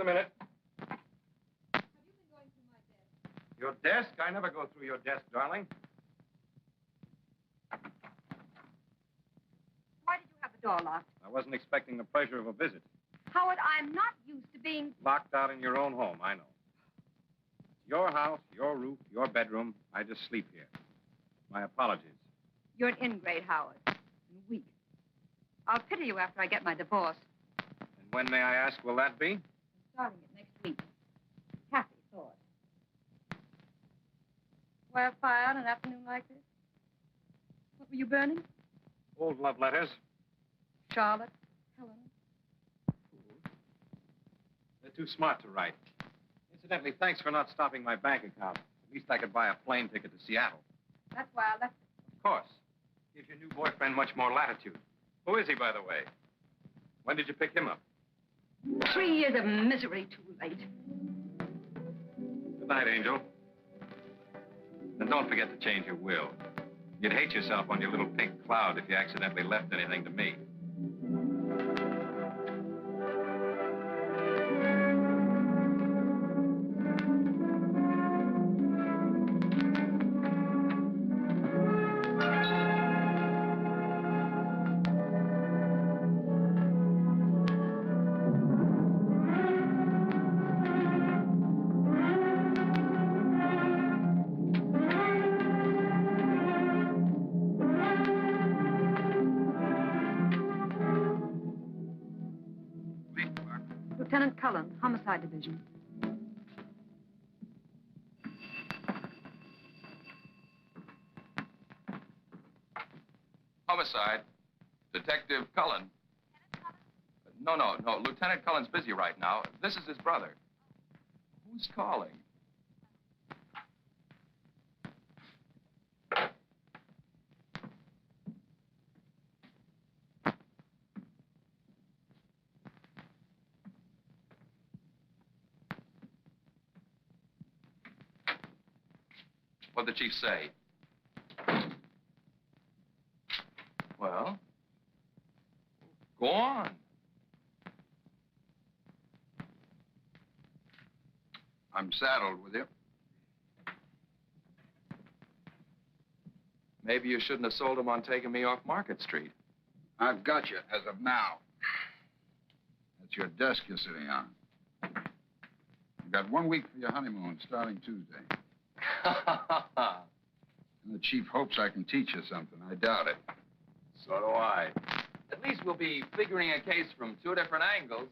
a minute. Have you been going through my desk? Your desk? I never go through your desk, darling. Why did you have the door locked? I wasn't expecting the pleasure of a visit. Howard, I'm not used to being... Locked out in your own home, I know. It's your house, your roof, your bedroom. I just sleep here. My apologies. You're an ingrate, Howard. And weak. I'll pity you after I get my divorce. And when, may I ask, will that be? I'm starting it next week. Kathy thought. Why a fire on an afternoon like this? What were you burning? Old love letters. Charlotte, Helen. They're too smart to write. Incidentally, thanks for not stopping my bank account. At least I could buy a plane ticket to Seattle. That's why I left it. Of course. Gives your new boyfriend much more latitude. Who is he, by the way? When did you pick him up? 3 years of misery too late. Good night, Angel. And don't forget to change your will. You'd hate yourself on your little pink cloud if you accidentally left anything to me. Lieutenant Cullen, Homicide Division. Homicide. Detective Cullen. No. Lieutenant Cullen's busy right now. This is his brother. Who's calling? What'd the chief say? Well, go on. I'm saddled with you. Maybe you shouldn't have sold him on taking me off Market Street. I've got you as of now. That's your desk you're sitting on. You've got 1 week for your honeymoon, starting Tuesday. And the chief hopes I can teach you something. I doubt it. So do I. At least we'll be figuring a case from 2 different angles.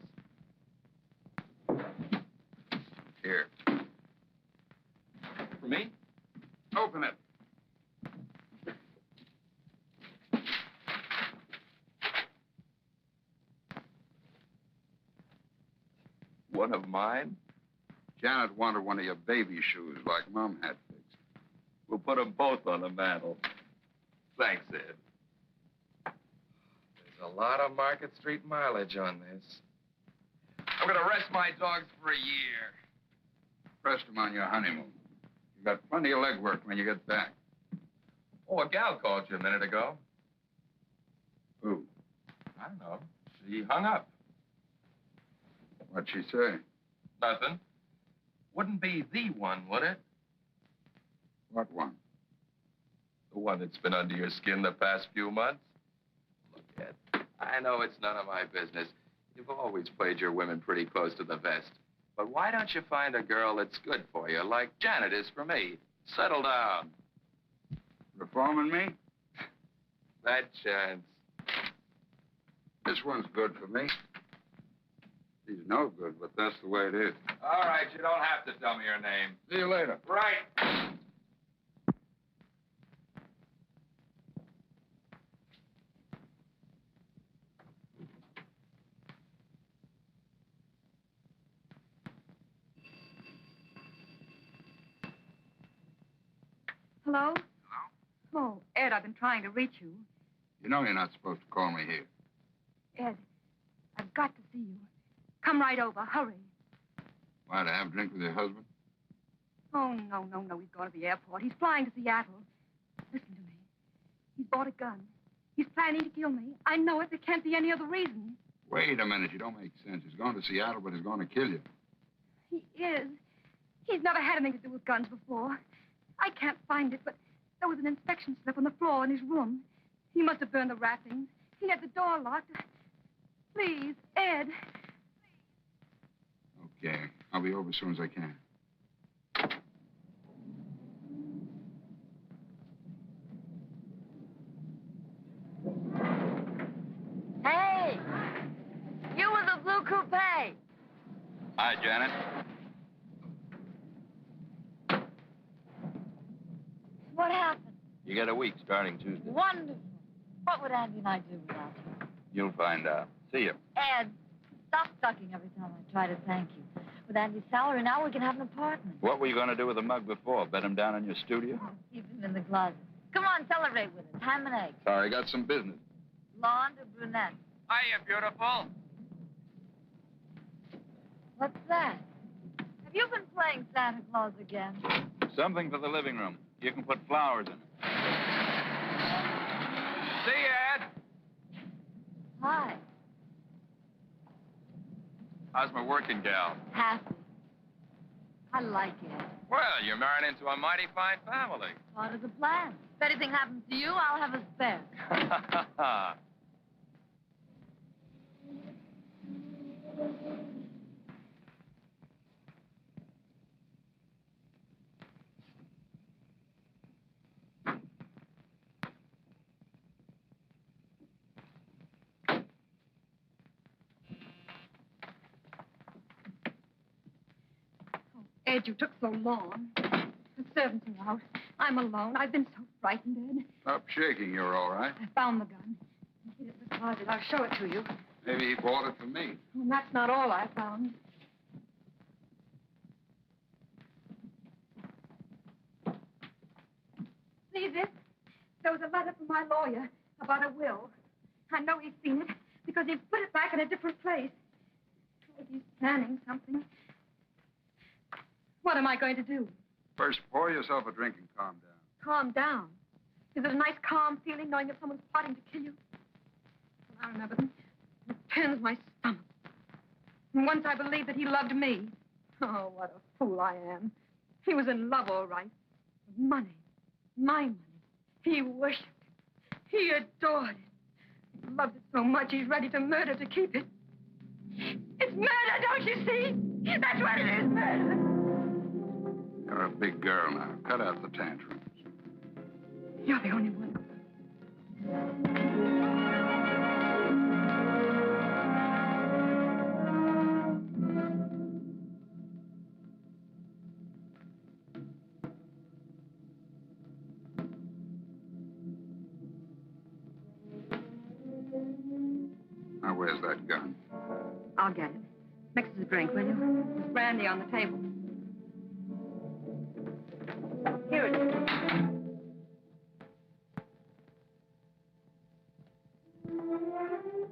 Here. For me? Open it. One of mine? Janet wanted one of your baby shoes like Mom had fixed. We'll put them both on the mantel. Thanks, Ed. There's a lot of Market Street mileage on this. I'm gonna rest my dogs for a year. Rest them on your honeymoon. You got plenty of legwork when you get back. Oh, a gal called you a minute ago. Who? I don't know. She hung up. What'd she say? Nothing. Wouldn't be the one, would it? What one? The one that's been under your skin the past few months? Look, Ed, I know it's none of my business. You've always played your women pretty close to the vest. But why don't you find a girl that's good for you, like Janet is for me? Settle down. Reforming me? That chance. This one's good for me. She's no good, but that's the way it is. All right, you don't have to tell me your name. See you later. Right. Hello? Hello? Oh, Ed, I've been trying to reach you. You know you're not supposed to call me here. Ed, I've got to see you. Come right over. Hurry. Why, to have a drink with your husband? Oh, no. He's going to the airport. He's flying to Seattle. Listen to me. He's bought a gun. He's planning to kill me. I know it. There can't be any other reason. Wait a minute. You don't make sense. He's going to Seattle, but he's going to kill you. He is. He's never had anything to do with guns before. I can't find it, but there was an inspection slip on the floor in his room. He must have burned the wrappings. He had the door locked. Please, Ed. Okay. I'll be over as soon as I can. Hey! You with the blue coupe. Hi, Janet. What happened? You get a week starting Tuesday. Wonderful. What would Andy and I do without you? You'll find out. See you. Ed, stop sucking every time I try to thank you. With Andy's salary now, we can have an apartment. What were you going to do with the mug before? Bed him down in your studio? Keep him in the closet. Come on, celebrate with us. Ham and eggs. Sorry, I got some business. Blonde or brunette? Hiya, beautiful. What's that? Have you been playing Santa Claus again? Something for the living room. You can put flowers in it. See you, Ed. Hi. How's my working gal? Happy. I like it. Well, you're married into a mighty fine family. Part of the plan. If anything happens to you, I'll have a spare. Ed, you took so long. The servants are out. I'm alone. I've been so frightened, Ed. Stop shaking. You're all right. I found the gun. Hid it in the closet. I'll show it to you. Maybe he bought it for me. And that's not all I found. See this? There was a letter from my lawyer about a will. I know he's seen it because he put it back in a different place. Oh, he's planning something. What am I going to do? First, pour yourself a drink and calm down. Calm down. Is it a nice, calm feeling knowing that someone's plotting to kill you? Well, I remember them. It turns my stomach. And once I believed that he loved me. Oh, what a fool I am. He was in love, all right. With money. My money. He worshipped it. He adored it. He loved it so much he's ready to murder to keep it. It's murder, don't you see? That's what it is, murder. You're a big girl now. Cut out the tantrums. You're the only one. Now, where's that gun? I'll get it. Mix us a drink, will you? There's brandy on the table. Here it is.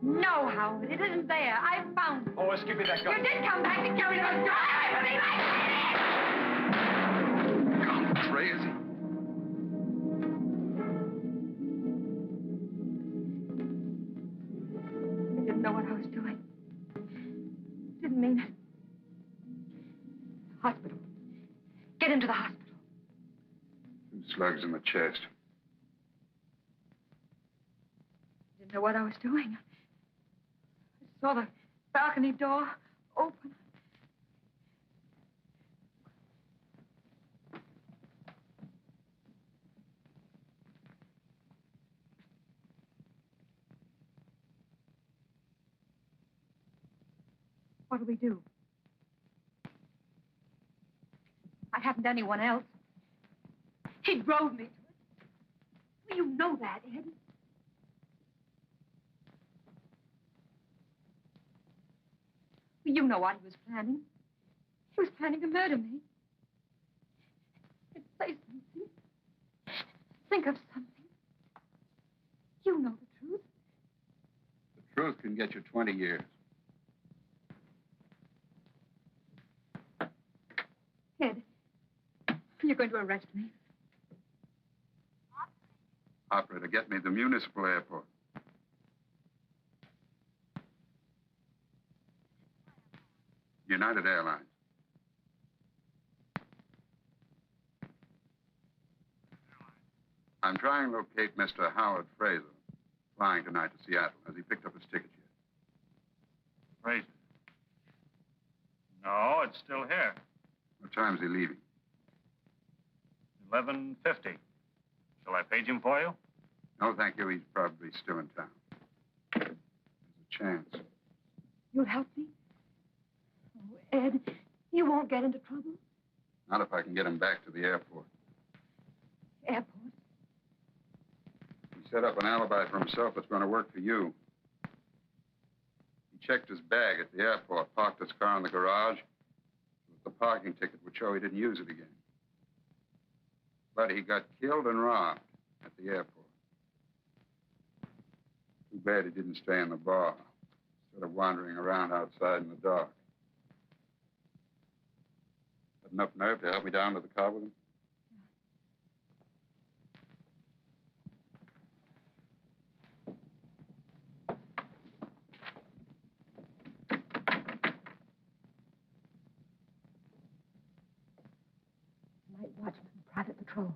No, Howard, it isn't there. I found it. Lois, give me that gun. You did come back to kill me. Don't go away from me. Gone crazy. I didn't know what I was doing. Didn't mean it. Hospital. Get into the hospital. 2 slugs in the chest. Didn't know what I was doing. I saw the balcony door open. What do we do? I haven't anyone else. He drove me to it. Well, you know that, Ed. Well, you know what he was planning. He was planning to murder me. Say something. Think of something. You know the truth. The truth can get you 20 years. Ed, you're going to arrest me. Operator, get me the municipal airport. United Airlines. I'm trying to locate Mr. Howard Fraser, flying tonight to Seattle. Has he picked up his ticket yet? Fraser. No, it's still here. What time is he leaving? 11:50. Shall I page him for you? No, thank you. He's probably still in town. There's a chance. You'll help me? Oh, Ed, you won't get into trouble. Not if I can get him back to the airport. Airport? He set up an alibi for himself that's going to work for you. He checked his bag at the airport, parked his car in the garage. The parking ticket would show he didn't use it again. But he got killed and robbed at the airport. Too bad he didn't stay in the bar instead of wandering around outside in the dark. Had enough nerve to help me down to the car with him? Night watchman, private patrol.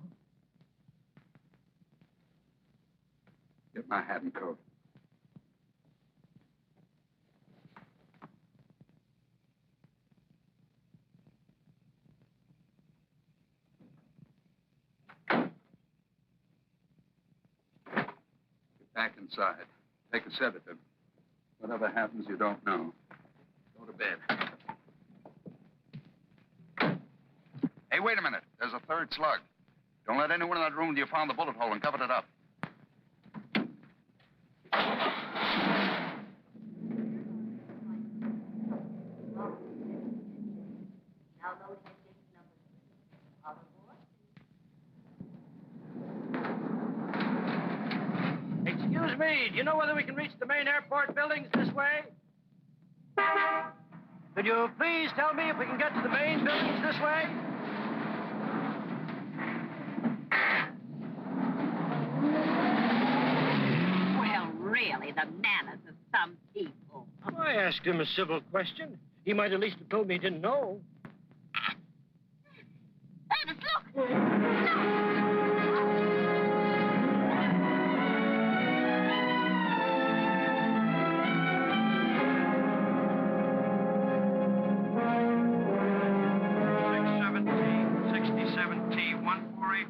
Get my hat and coat. Get back inside. Take a sedative. Whatever happens, you don't know. Go to bed. Hey, wait a minute. There's a third slug. Don't let anyone in that room till you found the bullet hole and covered it up. Excuse me, do you know whether we can reach the main airport buildings this way? Could you please tell me if we can get to the main buildings this way? Well, really, the manners of some people. I asked him a civil question. He might at least have told me he didn't know. Davis, look! No!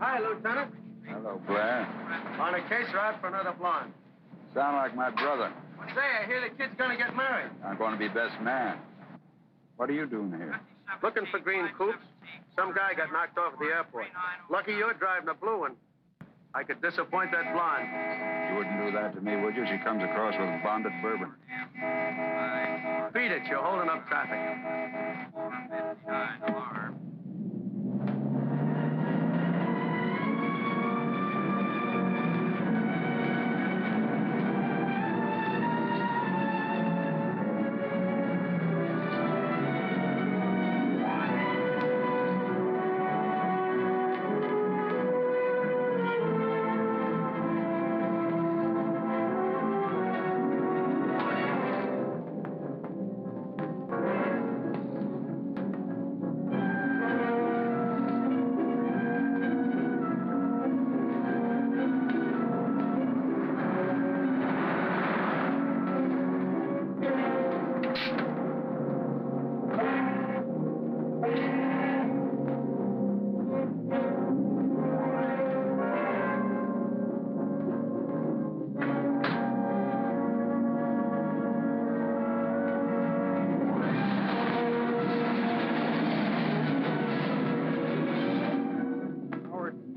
Hi, Lieutenant. Hello, Blair. On a case route for another blonde. Sound like my brother. Say, I hear the kid's gonna get married. I'm going to be best man. What are you doing here? Looking for green coupes. Some guy got knocked off at the airport. Lucky you're driving a blue one. I could disappoint that blonde. You wouldn't do that to me, would you? She comes across with bonded bourbon. Beat it, you're holding up traffic.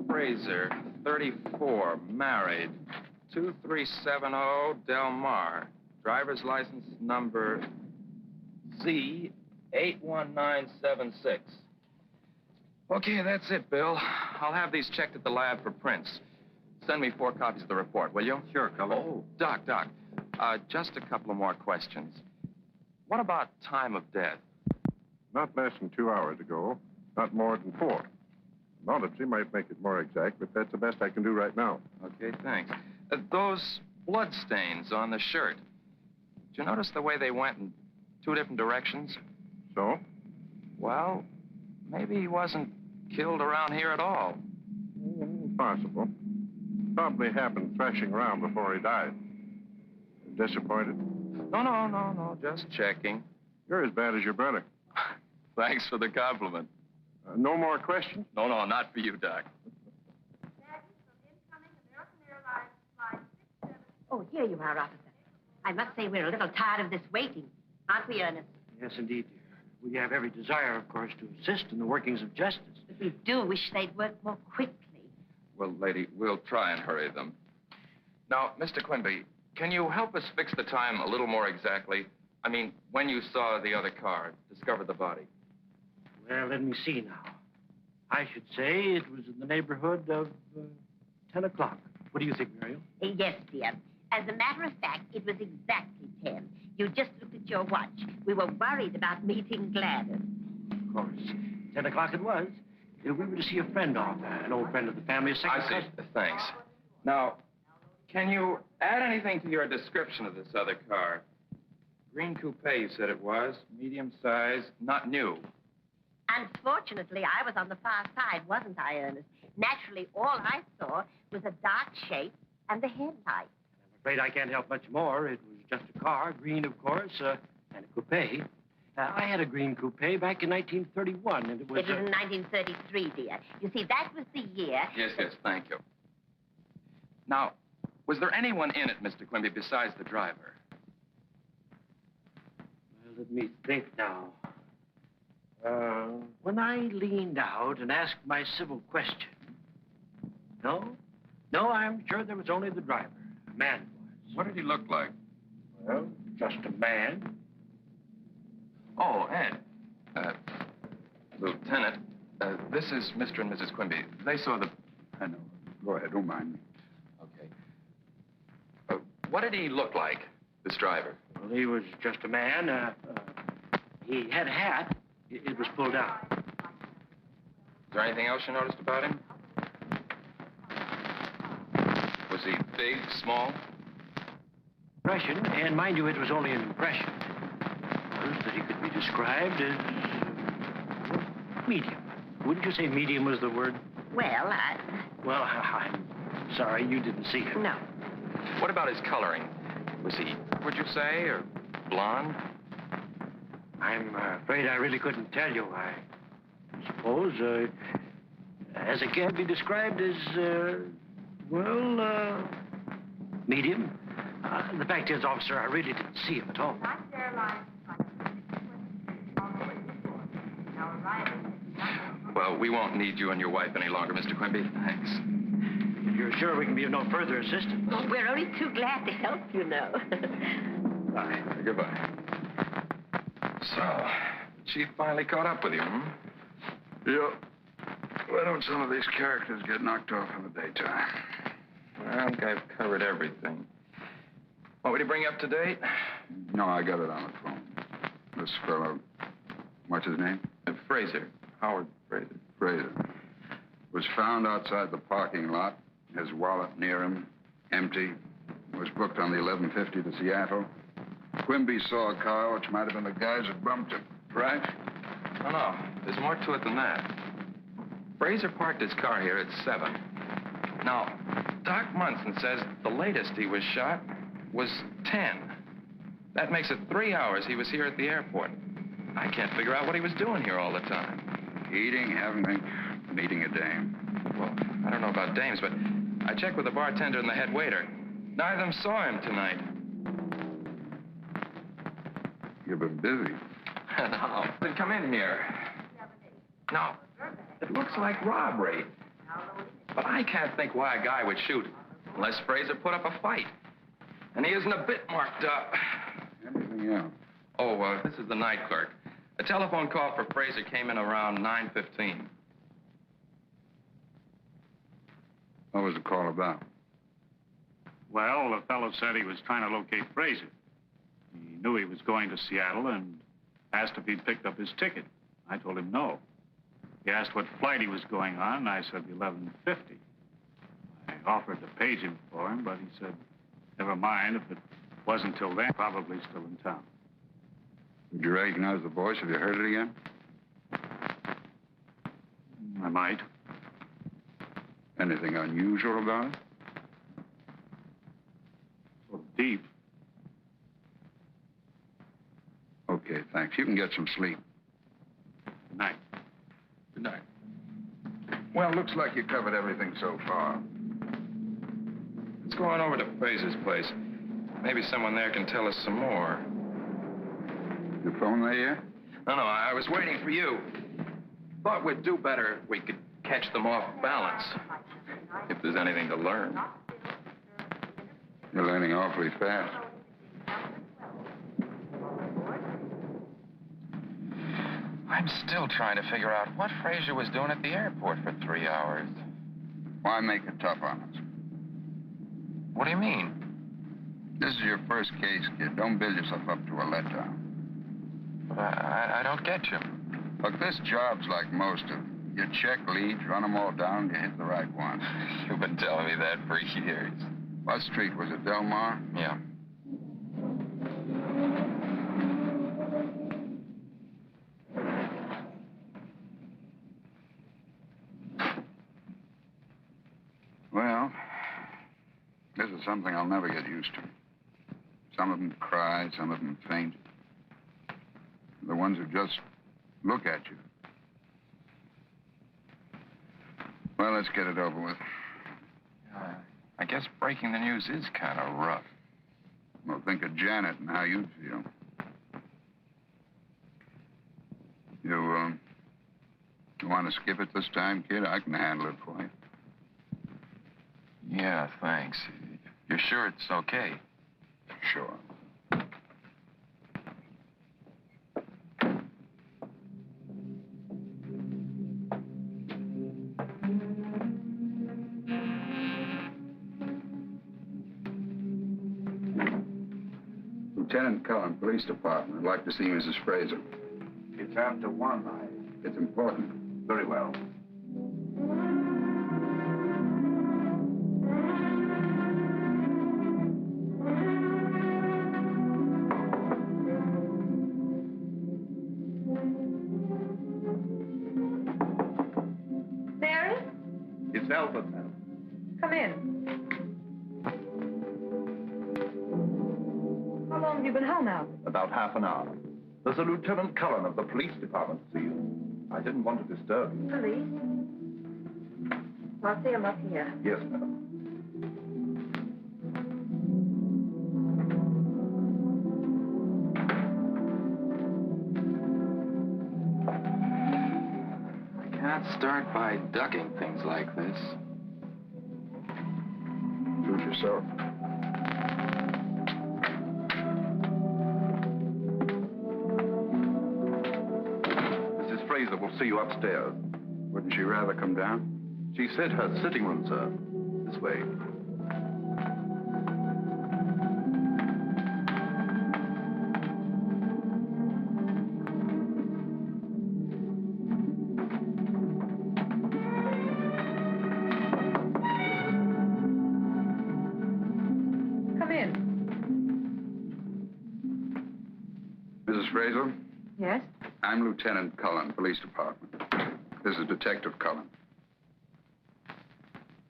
Fraser, 34, married, 2370 Del Mar. Driver's license number Z81976. Okay, that's it, Bill. I'll have these checked at the lab for prints. Send me 4 copies of the report, will you? Sure, Culver. Oh, Doc. Just a couple of more questions. What about time of death? Not less than 2 hours ago, not more than 4. An autopsy might make it more exact, but that's the best I can do right now. Okay, thanks. Those blood stains on the shirt. Did you notice the way they went in 2 different directions? So? Well, maybe he wasn't killed around here at all. Possible. Probably happened thrashing around before he died. Disappointed? No. Just checking. You're as bad as your brother. Thanks for the compliment. No more questions? No, not for you, Doc. Oh, here you are, officer. I must say we're a little tired of this waiting. Aren't we, Ernest? Yes, indeed, dear. We have every desire, of course, to assist in the workings of justice. But we do wish they'd work more quickly. Well, lady, we'll try and hurry them. Now, Mr. Quimby, can you help us fix the time a little more exactly? I mean, when you saw the other car, discovered the body. Well, let me see now. I should say it was in the neighborhood of 10 o'clock. What do you think, Muriel? Yes, dear. As a matter of fact, it was exactly 10. You just looked at your watch. We were worried about meeting Gladys. Of course. 10 o'clock it was. We were to see a friend off, an old friend of the family, a second I see. cousin. Thanks. Now, can you add anything to your description of this other car? Green coupe, you said it was. Medium size, not new. Unfortunately, I was on the far side, wasn't I, Ernest? Naturally, all I saw was a dark shape and the headlight. I'm afraid I can't help much more. It was just a car, green, of course, and a coupe. I had a green coupe back in 1931, and it was... It was in 1933, dear. You see, that was the year... Yes, thank you. Now, was there anyone in it, Mr. Quimby, besides the driver? Well, let me think now. When I leaned out and asked my civil question... No, I'm sure there was only the driver. A man was. What did he look like? Well, just a man. Oh, Ed. Lieutenant, this is Mr. and Mrs. Quimby. They saw the... I know. Go ahead, don't mind me. Okay. What did he look like, this driver? Well, he was just a man. He had a hat. It was pulled down. Is there anything else you noticed about him? Was he big, small? Impression, and mind you, it was only an impression, was that he could be described as medium. Wouldn't you say medium was the word? Well, Well, I'm sorry you didn't see him. No. What about his coloring? Was he, would you say, or blonde? I'm afraid I really couldn't tell you. I suppose, as it can be described as, medium. The fact is, officer, I really didn't see him at all. Well, we won't need you and your wife any longer, Mr. Quimby. Thanks. You're sure we can be of no further assistance? Oh, we're only too glad to help, you know. Bye. Goodbye. So, the chief finally caught up with you, hmm? Yeah. Why don't some of these characters get knocked off in the daytime? Well, I think I've covered everything. What would he bring you up to date? No, I got it on the phone. This fellow, what's his name? Fraser. Howard Fraser. Fraser. Was found outside the parking lot. His wallet near him, empty. Was booked on the 11:50 to Seattle. Quimby saw a car, which might have been the guys that bumped him. Right? No. There's more to it than that. Fraser parked his car here at 7. Now, Doc Munson says the latest he was shot was 10. That makes it 3 hours he was here at the airport. I can't figure out what he was doing here all the time. Eating, having, meeting a dame. Well, I don't know about dames, but I checked with the bartender and the head waiter. Neither of them saw him tonight. You've been busy. No. Then come in here. No. It looks like robbery. But I can't think why a guy would shoot unless Fraser put up a fight. And he isn't a bit marked up. Anything else? Oh, this is the night clerk. A telephone call for Fraser came in around 9:15. What was the call about? Well, the fellow said he was trying to locate Fraser. He knew he was going to Seattle and asked if he'd picked up his ticket. I told him no. He asked what flight he was going on, and I said the 11:50. I offered to page him for him, but he said, never mind, if it wasn't till then, probably still in town. Did you recognize the voice? Have you heard it again? I might. Anything unusual about it? deep. Okay, thanks. You can get some sleep. Good night. Good night. Well, looks like you covered everything so far. Let's go on over to Fraser's place. Maybe someone there can tell us some more. Your phone there yet? No, I was waiting for you. Thought we'd do better if we could catch them off balance. If there's anything to learn. You're learning awfully fast. I'm still trying to figure out what Fraser was doing at the airport for 3 hours. Why make it tough on us? What do you mean? This is your first case, kid. Don't build yourself up to a letdown. But I don't get you. Look, this job's like most of them. You check leads, run them all down, you hit the right one. You've been telling me that for years. What street was it, Del Mar? Yeah. Well, this is something I'll never get used to. Some of them cry, some of them faint. The ones who just look at you. Well, let's get it over with. I guess breaking the news is kind of rough. Well, think of Janet and how you'd feel. You want to skip it this time, kid? I can handle it for you. Yeah, thanks. You're sure it's okay? Sure. Lieutenant Cullen, Police Department. I'd like to see Mrs. Fraser. It's after 1. It's important. Very well. Mary, It's Albert now. come in. How long have you been home, Al? About half an hour. There's a Lieutenant Cullen of the police department to see you. I didn't want to disturb you. Police? I'll see him up here. Yes, madam. I can't start by ducking things like this. Do it yourself. Mrs. Fraser will see you upstairs. Wouldn't she rather come down? She said her sitting room, sir. This way. Come in. Mrs. Fraser, Yes? I'm Lieutenant Cullen, Police Department. This is Detective Cullen.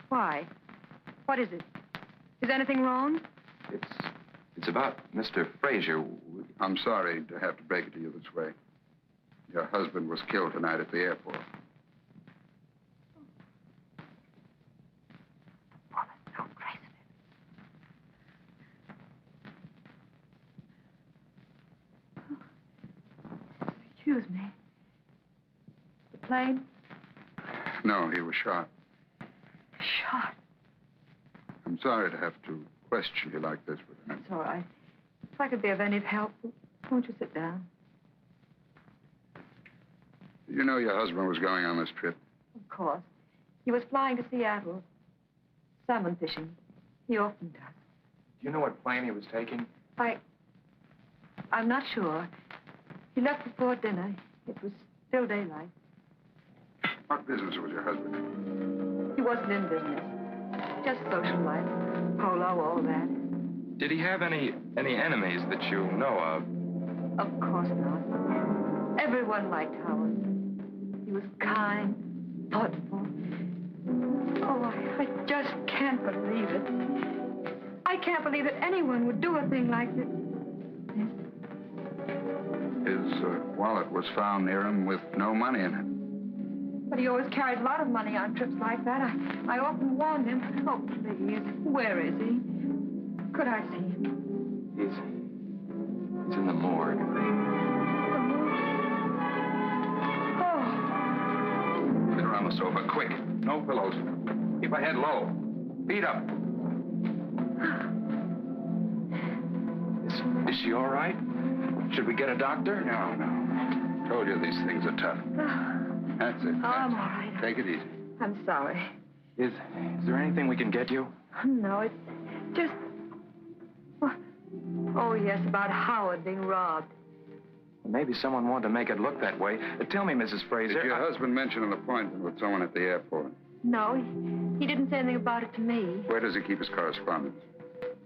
Why? What is it? Is anything wrong? It's about Mr. Fraser. I'm sorry to have to break it to you this way. Your husband was killed tonight at the airport. Oh, that's so crazy. Excuse me. The plane? No, he was shot. Shot. I'm sorry to have to question you like this, but That's all right. If I could be of any help, won't you sit down? you know your husband was going on this trip? Of course. He was flying to Seattle. Salmon fishing. He often does. Do you know what plane he was taking? I'm not sure. He left before dinner. It was still daylight. What business was your husband in? He wasn't in business. Just social life. Polo, all that. Did he have any enemies that you know of? Of course not. Everyone liked Howard. He was kind, thoughtful. Oh, I just can't believe it. I I can't believe that anyone would do a thing like this. His wallet was found near him with no money in it. But he always carried a lot of money on trips like that. I often warned him. Oh, please. Where is he? Could I see him? He's in the morgue. Oh. Put her on the sofa, quick. No pillows. Keep her head low. Feet up. Is she all right? Should we get a doctor? No. Told you these things are tough. That's it. Oh, I'm all right. Take it easy. I'm sorry. Is there anything we can get you? No, it's just... Oh, yes, about Howard being robbed. Maybe someone wanted to make it look that way. Tell me, Mrs. Fraser. Did your husband mention an appointment with someone at the airport? No, he didn't say anything about it to me. Where does he keep his correspondence?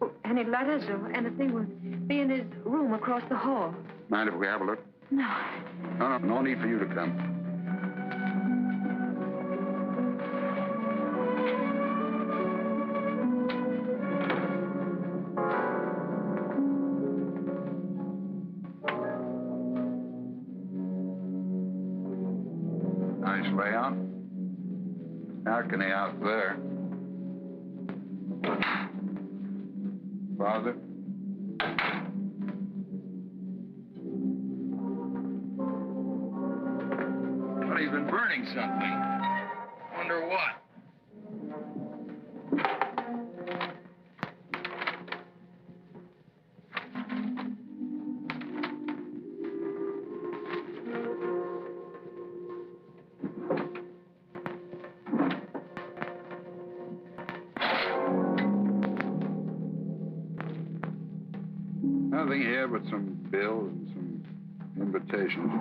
Oh, any letters or anything will be in his room across the hall. Mind if we have a look? No. No need for you to come. Nice layout. Balcony out there. Father? Well, he's been burning something. Wonder what? Nothing here but some bills and some invitations.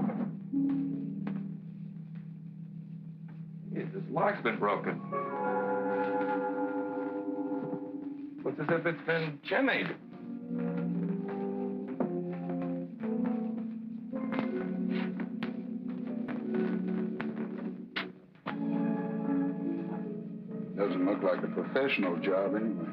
This lock's been broken. Looks as if it's been jimmied. Doesn't look like a professional job anyway.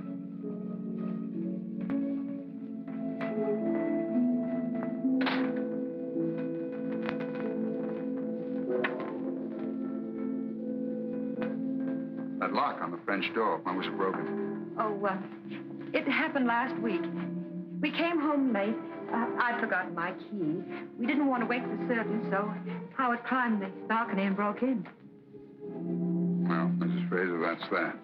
That lock on the French door, when was it broken? Oh, it happened last week. We came home late. I'd forgotten my key. We didn't want to wake the servants, so Howard climbed the balcony and broke in. Well, Mrs. Fraser, that's that.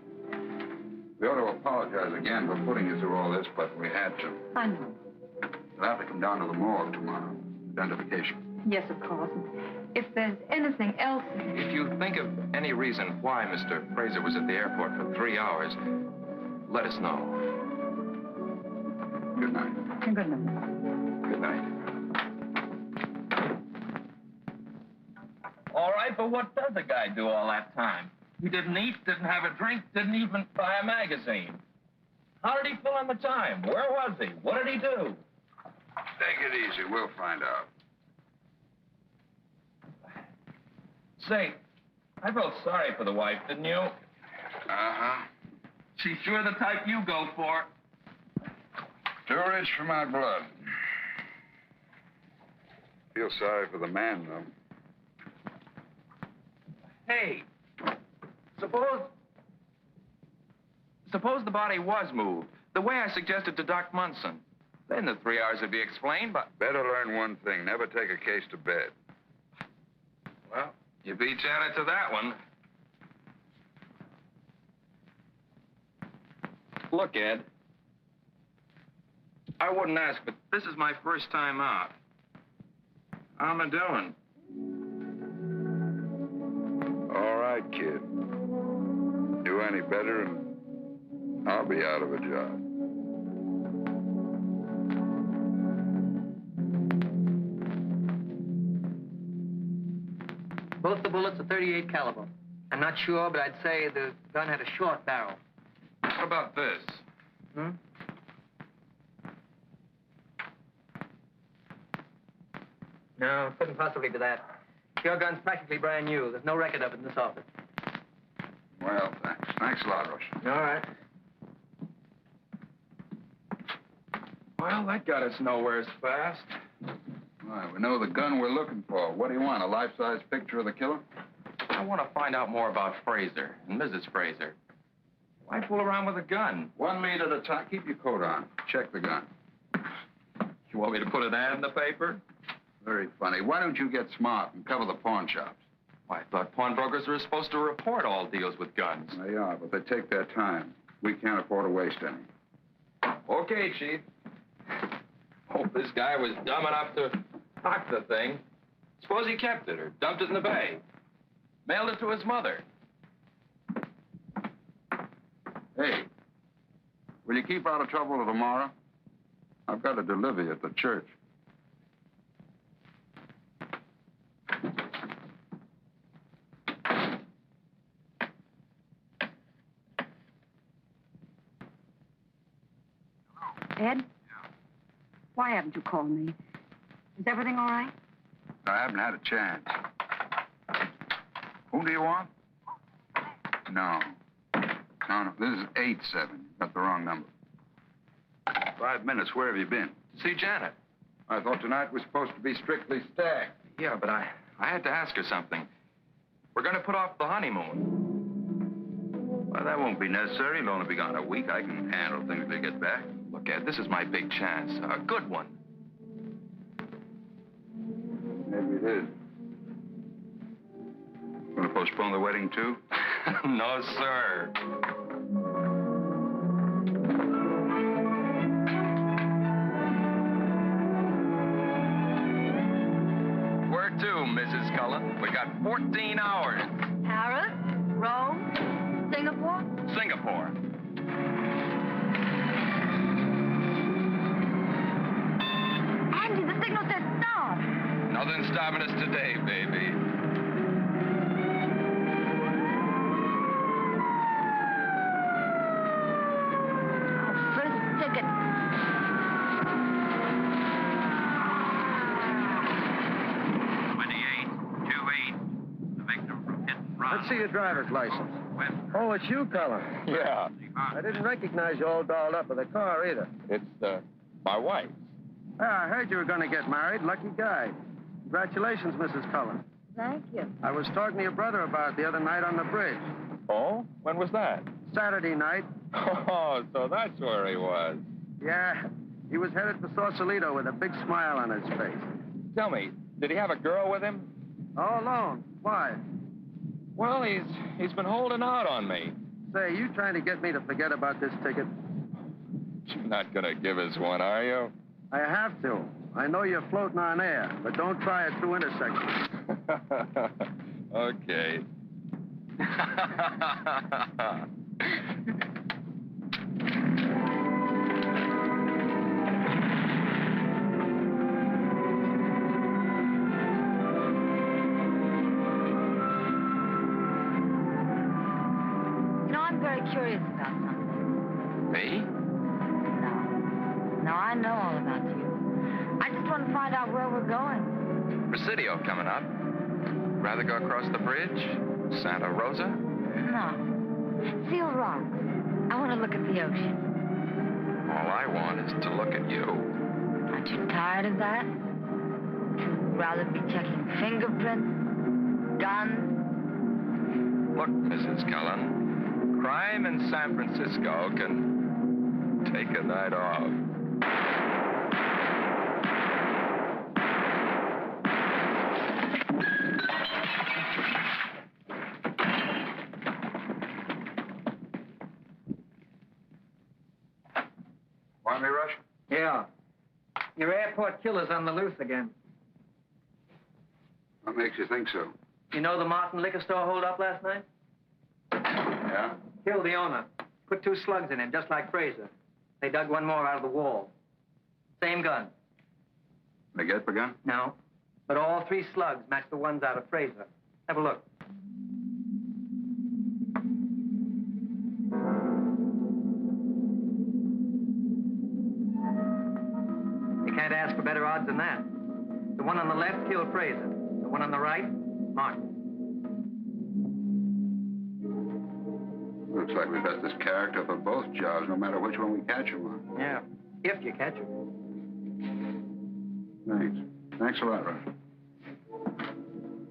We ought to apologize again for putting you through all this, but we had to. I know. You'll have to come down to the morgue tomorrow. Identification. Yes, of course. If there's anything else... If you think of any reason why Mr. Fraser was at the airport for 3 hours, let us know. Good night. Good night. Good night. All right, but what does a guy do all that time? He didn't eat, didn't have a drink, didn't even buy a magazine. How did he fill in the time? Where was he? What did he do? Take it easy. We'll find out. Say, I felt sorry for the wife, didn't you? Uh-huh. She's sure the type you go for. Too rich for my blood. Feel sorry for the man, though. Hey, suppose the body was moved, the way I suggested to Doc Munson. Then the 3 hours would be explained, but... Better learn one thing. Never take a case to bed. Well, you beat Janet to that one. Look, Ed. I wouldn't ask, but this is my first time out. How am I doing? All right, kid. Do any better, and I'll be out of a job. Both the bullets are .38 caliber. I'm not sure, but I'd say the gun had a short barrel. What about this? Hmm? No, couldn't possibly be that. Your gun's practically brand new. There's no record of it in this office. Well, thanks. Thanks a lot, Rush. All right. Well, that got us nowhere fast. All right, we know the gun we're looking for. What do you want, a life-size picture of the killer? I want to find out more about Fraser and Mrs. Fraser. Why fool around with a gun? 1 lead at a time. Keep your coat on. Check the gun. You want me to put an ad in the paper? Very funny. Why don't you get smart and cover the pawn shops? Why, I thought pawnbrokers were supposed to report all deals with guns. They are, but they take their time. We can't afford to waste any. Okay, Chief. Hope this guy was dumb enough to pocket the thing. Suppose he kept it or dumped it in the bay. Mailed it to his mother. Hey, will you keep out of trouble till tomorrow? I've got to deliver you at the church. Ed? Why haven't you called me? Is everything all right? I haven't had a chance. Who do you want? No. No, this is 8-7. You got the wrong number. 5 minutes. Where have you been? See Janet. I thought tonight was supposed to be strictly stag. Yeah, but I had to ask her something. We're going to put off the honeymoon. Well, that won't be necessary. It'll only be gone a week. I can handle things till you get back. Look, Ed, this is my big chance. A good one. Maybe it is. Going to postpone the wedding, too? No, sir. Where to, Mrs. Cullen? We got 14 hours. Paris? Rome? Singapore? Singapore. Andy, the signal said stop. Nothing's stopping us today, baby. First ticket. The victim from hit and run. Let's see your driver's license. Oh, it's you, Cullen. Yeah. I didn't recognize you all dolled up with a car either. It's, my wife. Ah, I heard you were going to get married. Lucky guy. Congratulations, Mrs. Cullen. Thank you. I was talking to your brother about it the other night on the bridge. Oh? When was that? Saturday night. Oh, so that's where he was. Yeah, he was headed for Sausalito with a big smile on his face. Tell me, did he have a girl with him? All alone. Why? Well, he's been holding out on me. Say, you trying to get me to forget about this ticket? You're not gonna give us one, are you? I have to. I know you're floating on air, but don't try it through intersections. Okay. You know, I'm very curious about something. Me? No, I know all about you. I just want to find out where we're going. Presidio coming up. Rather go across the bridge? Santa Rosa? No. Seal Rock. I want to look at the ocean. All I want is to look at you. Aren't you tired of that? Rather be checking fingerprints, guns. Look, Mrs. Cullen, crime in San Francisco can take a night off. Want me, Rush? Yeah. Your airport killer's on the loose again. What makes you think so? You know the Martin liquor store hold up last night? Yeah? Killed the owner. Put 2 slugs in him, just like Fraser. They dug one more out of the wall. Same gun. They get the gun? No. But all 3 slugs match the ones out of Fraser. Have a look. You can't ask for better odds than that. The one on the left killed Fraser. The one on the right, Martin. Looks like we've got this character for both jobs, no matter which one we catch him on. Yeah. If you catch her. Thanks. Thanks a lot, Rush.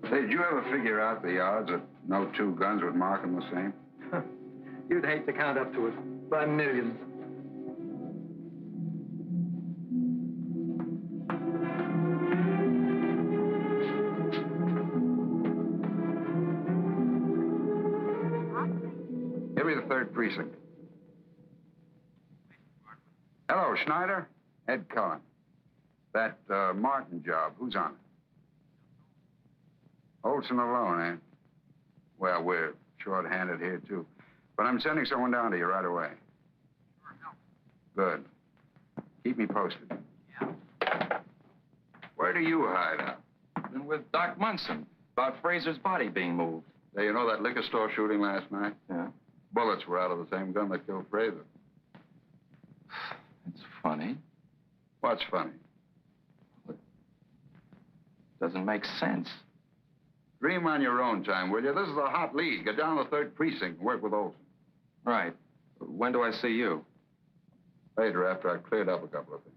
Hey, did you ever figure out the odds that no two guns would mark them the same? You'd hate to count up to it by millions. Give me the 3rd precinct. Hello, Schneider. Ed Cullen. That Martin job, who's on it? Olson alone, eh? Well, we're short-handed here, too. But I'm sending someone down to you right away. Good. Keep me posted. Yeah. Where do you hide out? Been with Doc Munson about Fraser's body being moved. Hey, you know that liquor store shooting last night? Yeah. Bullets were out of the same gun that killed Fraser. It's funny. What's funny? Doesn't make sense. Dream on your own time, will you? This is a hot lead. Get down to the 3rd precinct and work with Olson. Right. When do I see you? Later, after I've cleared up a couple of things.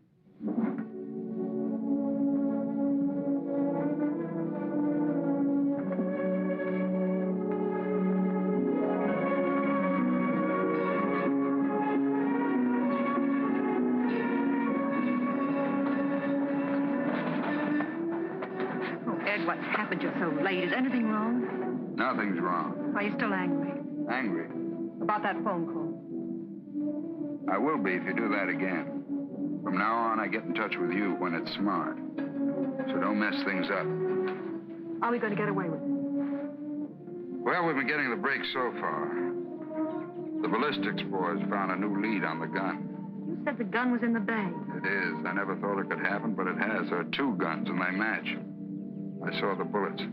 What's happened? You're so late. Is anything wrong? Nothing's wrong. Are you still angry? Angry? About that phone call? I will be if you do that again. From now on, I get in touch with you when it's smart. So don't mess things up. Are we going to get away with it? Well, we've been getting the break so far. The ballistics boys found a new lead on the gun. You said the gun was in the bay. It is. I never thought it could happen, but it has. There are 2 guns, and they match. I saw the bullets.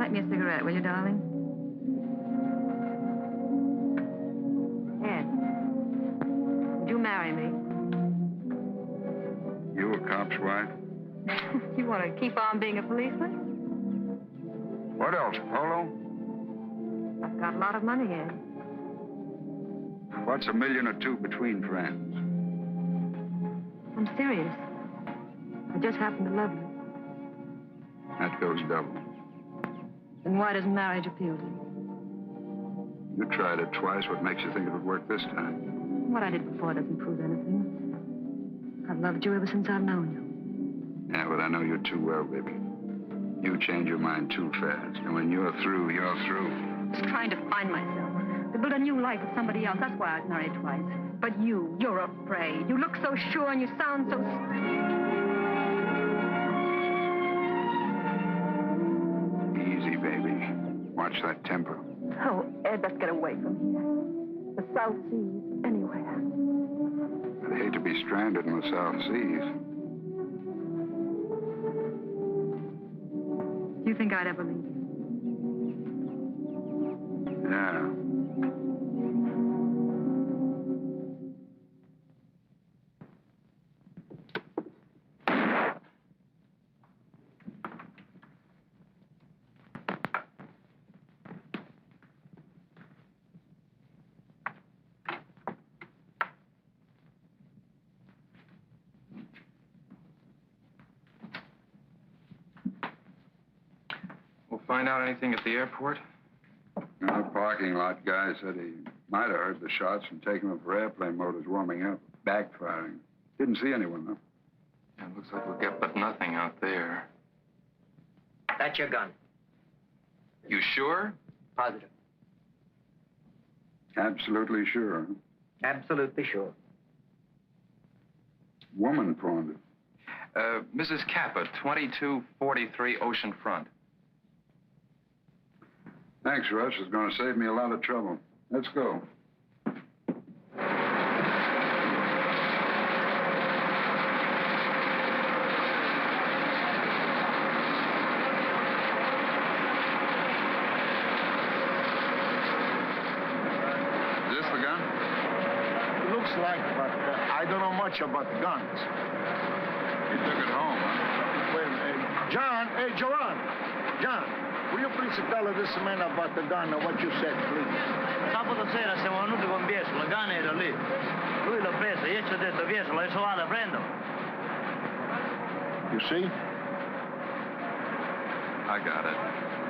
Light me a cigarette, will you, darling? Ed, would you marry me? You a cop's wife? You want to keep on being a policeman? What else, Polo? I've got a lot of money, Ed. What's $1 million or 2 between friends? I'm serious. I just happen to love you. That goes double. Then why does marriage appeal to you? You tried it twice. What makes you think it would work this time? What I did before doesn't prove anything. I've loved you ever since I've known you. Yeah, but I know you too well, baby. You change your mind too fast. And when you're through, you're through. I was trying to find myself, to build a new life with somebody else. That's why I was married twice. But you're afraid. You look so sure and you sound so... Easy, baby. Watch that temper. Oh, Ed, let's get away from here. The South Seas, anywhere. I'd hate to be stranded in the South Seas. Do you think I'd ever leave you? Yeah. Find out anything at the airport? The parking lot guy said he might have heard the shots and taken them for airplane motors warming up, backfiring. Didn't see anyone, though. Yeah, it looks like we'll get but nothing out there. That's your gun. You sure? Positive. Absolutely sure. Absolutely sure. Woman pawned it. Mrs. Kappa, 2243 Ocean Front. Thanks, Rush. It's going to save me a lot of trouble. Let's go. Is this the gun? Looks like, but I don't know much about guns. You took it home, huh? Wait a minute. John, hey, Joanne. John, will you please tell this man about the gun and what you said, please? Sabato sera siamo venuti con Biesco, la canna era lì. Lui l'ha presa. Io ci ho detto via, se lo vado, prendo. You see? I got it.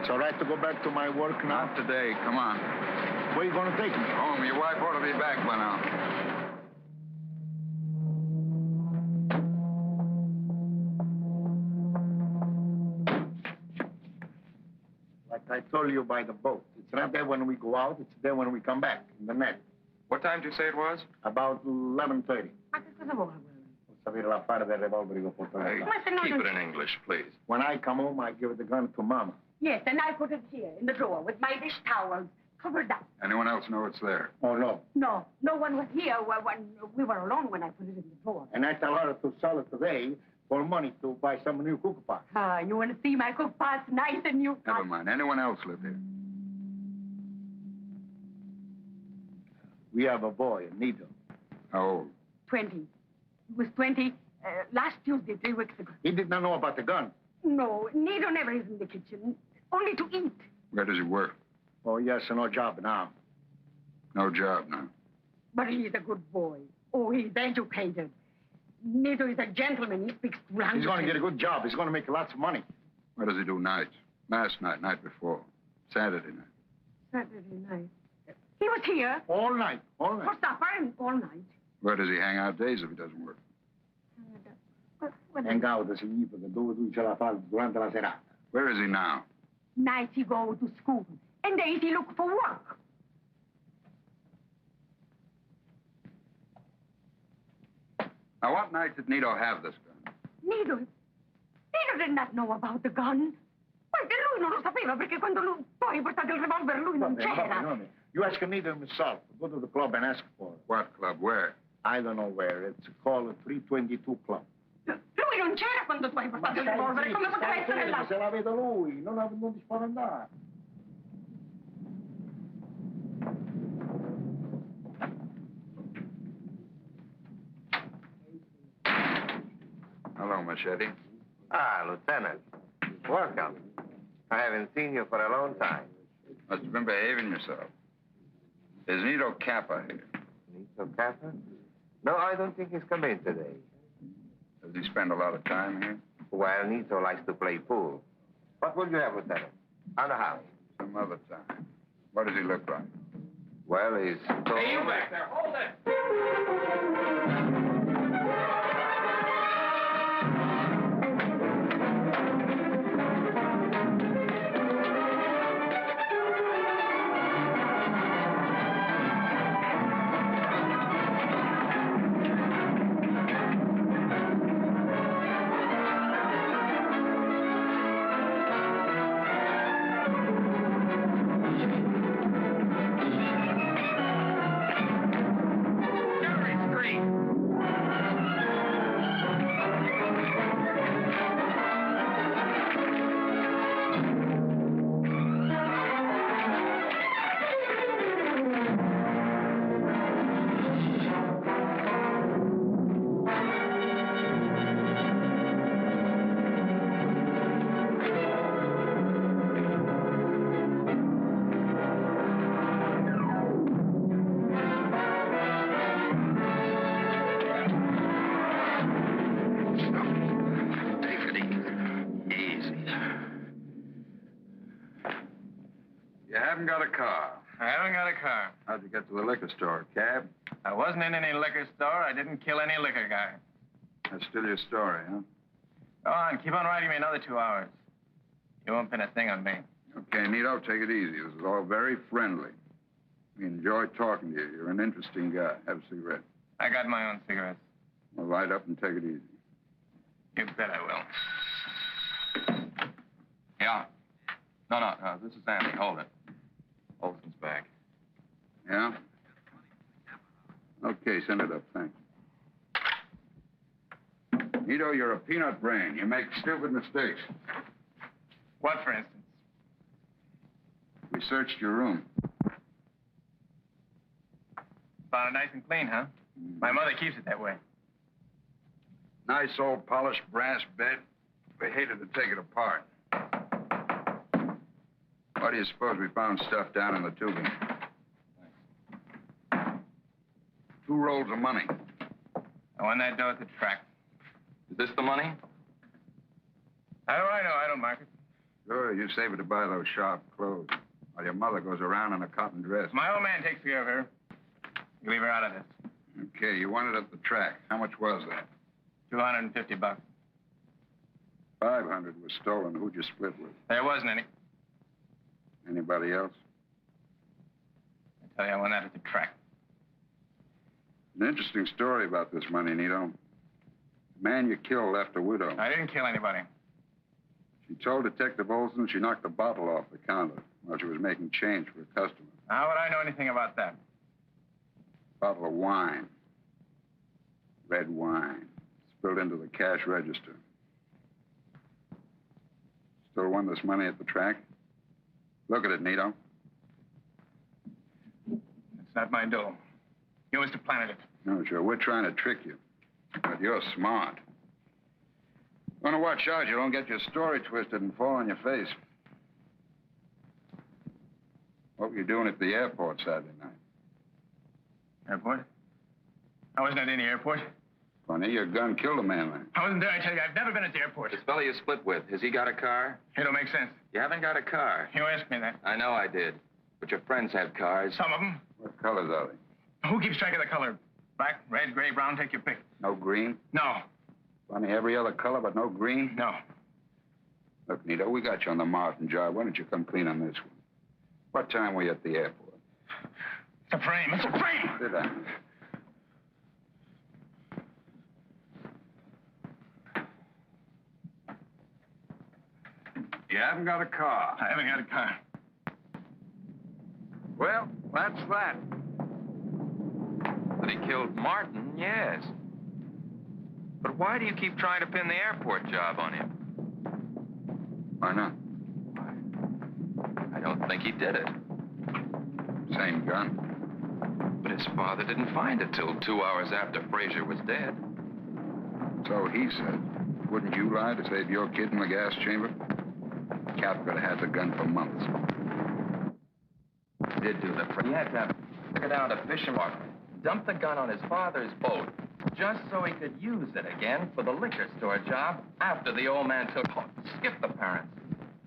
It's all right to go back to my work now? Not today. Come on. Where you going to take me? Home. Your wife ought to be back by now. Like I told you by the boat. It's not there when we go out. It's there when we come back, in the net. What time did you say it was? About 11:30. Ma che cosa vuoi? Sapere l'affare del revolver che porto Hey, keep it in English, please. When I come home, I give the gun to Mama. Yes, and I put it here in the drawer with my dish towels covered up. Anyone else know it's there? Oh, no. No, no one was here when we were alone when I put it in the drawer. And I tell her to sell it today for money to buy some new cook pot. You want to see my cook pots nice and new? Never mind. Anyone else live here? We have a boy, Nito. How old? 20. He was 20 last Tuesday, 3 weeks ago. He did not know about the gun. No, Nito never is in the kitchen, only to eat. Where does he work? Oh, yes, no job now. No job now. But he's a good boy. Oh, he's educated. Nito is a gentleman. He speaks language. He's going to get a good job. He's going to make lots of money. What does he do nights? Last night, night before. Saturday night. Saturday night. He was here. All night, all night. For supper and all night. Where does he hang out days if he doesn't work? Hang out significa dove tu ce la fai durante la serata. Where is he now? Nights he go to school. And days he look for work. Now, what night did Nito have this gun? Nito did not know about the gun. Perché lui non lo sapeva, perché quando lui poi ha portato il revolver lui non c'era. You ask Nito himself. Go to the club and ask for it. What club? Where? I don't know where. It's called 322 Club. Lui non c'era quando tu hai portato il revolver. Come poteva essere là? Se la vedo lui, non ti spaventare. Hello, Machete. Ah, Lieutenant. Welcome. I haven't seen you for a long time. Must have been behaving yourself. Is Nito Kappa here? Nito Kappa? No, I don't think he's come in today. Does he spend a lot of time here? Well, Nito likes to play pool. What will you have, Lieutenant? On the house? Some other time. What does he look like? Well, he's... Hey, you back there. Hold it. Got a car. I haven't got a car. How'd you get to the liquor store? Cab? I wasn't in any liquor store. I didn't kill any liquor guy. That's still your story, huh? Go on, keep on writing me another 2 hours. You won't pin a thing on me. Okay, Nito, take it easy. This is all very friendly. We enjoy talking to you. You're an interesting guy. Have a cigarette. I got my own cigarettes. Well, light up and take it easy. You bet I will. Yeah. No. This is Andy. Hold it. Olson's back. Yeah? Okay, send it up. Thanks. Nito, you're a peanut brain. You make stupid mistakes. What, for instance? We searched your room. Found it nice and clean, huh? My mother keeps it that way. Nice old polished brass bed. We hated to take it apart. Why do you suppose we found stuff down in the tubing? 2 rolls of money. I won that dough at the track. Is this the money? How do I know? I don't mark it. Sure, you save it to buy those sharp clothes. While your mother goes around in a cotton dress. My old man takes care of her. You leave her out of this. Okay, you won it at the track. How much was that? $250. 500 was stolen. Who'd you split with? There wasn't any. Anybody else? I tell you, I won that at the track. An interesting story about this money, Nito. The man you killed left a widow. I didn't kill anybody. She told Detective Olson she knocked a bottle off the counter while she was making change for a customer. How would I know anything about that? Bottle of wine. Red wine. Spilled into the cash register. Still won this money at the track? Look at it, Nito. It's not my dough. You must have planted it. No, sure. We're trying to trick you. But you're smart. You want to watch out you don't get your story twisted and fall on your face. What were you doing at the airport Saturday night? Airport? I wasn't at any airport. Funny, your gun killed a man there. I wasn't there, I tell you. I've never been at the airport. This fella you split with, has he got a car? It don't make sense. You haven't got a car. You asked me that. I know I did. But your friends have cars. Some of them. What colors are they? Who keeps track of the color? Black, red, gray, brown, take your pick. No green? No. Funny, every other color but no green? No. Look, Nito, we got you on the Martin job. Why don't you come clean on this one? What time were you at the airport? It's a frame. It's a frame! Sit down. You haven't got a car. I haven't got a car. Well, that's that. But he killed Martin, yes. But why do you keep trying to pin the airport job on him? Why not? I don't think he did it. Same gun. But his father didn't find it till 2 hours after Frazier was dead. So he said. Wouldn't you lie to save your kid in the gas chamber? Cap could have had the gun for months. He did do the... He had to take it down to fishing mark, dump the gun on his father's boat, just so he could use it again for the liquor store job after the old man skipped the parents.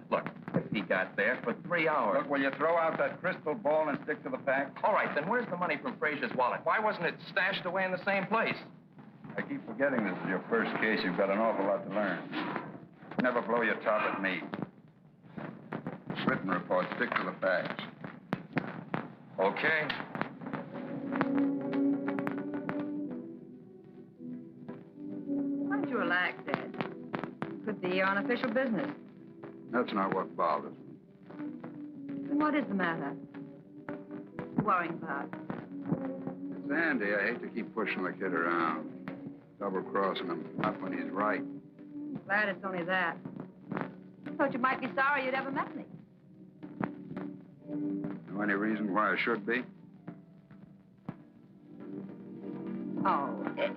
Look, if he got there for 3 hours... Look, will you throw out that crystal ball and stick to the facts? All right, then where's the money from Frazier's wallet? Why wasn't it stashed away in the same place? I keep forgetting this is your first case. You've got an awful lot to learn. Never blow your top at me. Written report, stick to the facts. Okay. Why don't you relax, Dad? Could be unofficial business. That's not what bothers me. Then what is the matter? What are you worrying about? It's Andy. I hate to keep pushing the kid around. Double-crossing him, not when he's right. I'm glad it's only that. I thought you might be sorry you'd ever met me. Know any reason why I should be? Oh, Ed.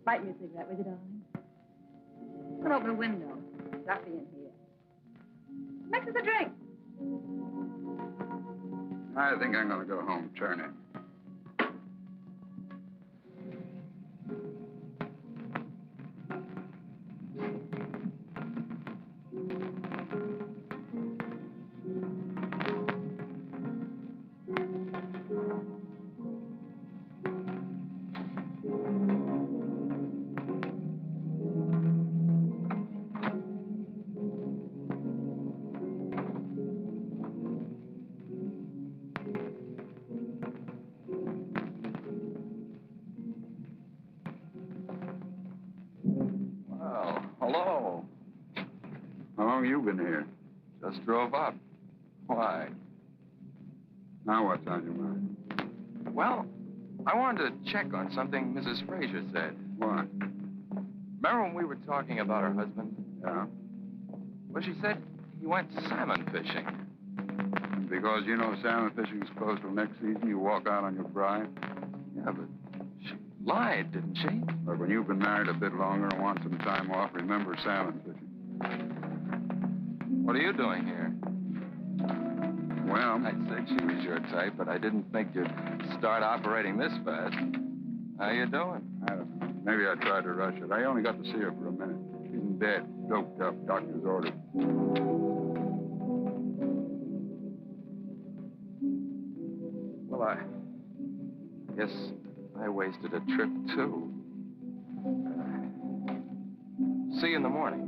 Light me a cigarette, will you, darling? Put open the window. Stuffy in here. Mix us a drink. I think I'm going to go home. Turn in. Hello. How long you been here? Just drove up. Why? Now what's on your mind? Well, I wanted to check on something Mrs. Frazier said. What? Remember when we were talking about her husband? Yeah? Well, she said he went salmon fishing. And because you know salmon fishing's closed till next season, you walk out on your bride? Yeah, but she lied, didn't she? But when you've been married a bit longer and want some time off, remember salmon fishing. What are you doing here? Well, I said she was your type, but I didn't think you'd start operating this fast. How you doing? I don't know. Maybe I tried to rush it. I only got to see her for a minute. She's in bed, doped up, doctor's orders. Well, I guess I wasted a trip, too. See you in the morning.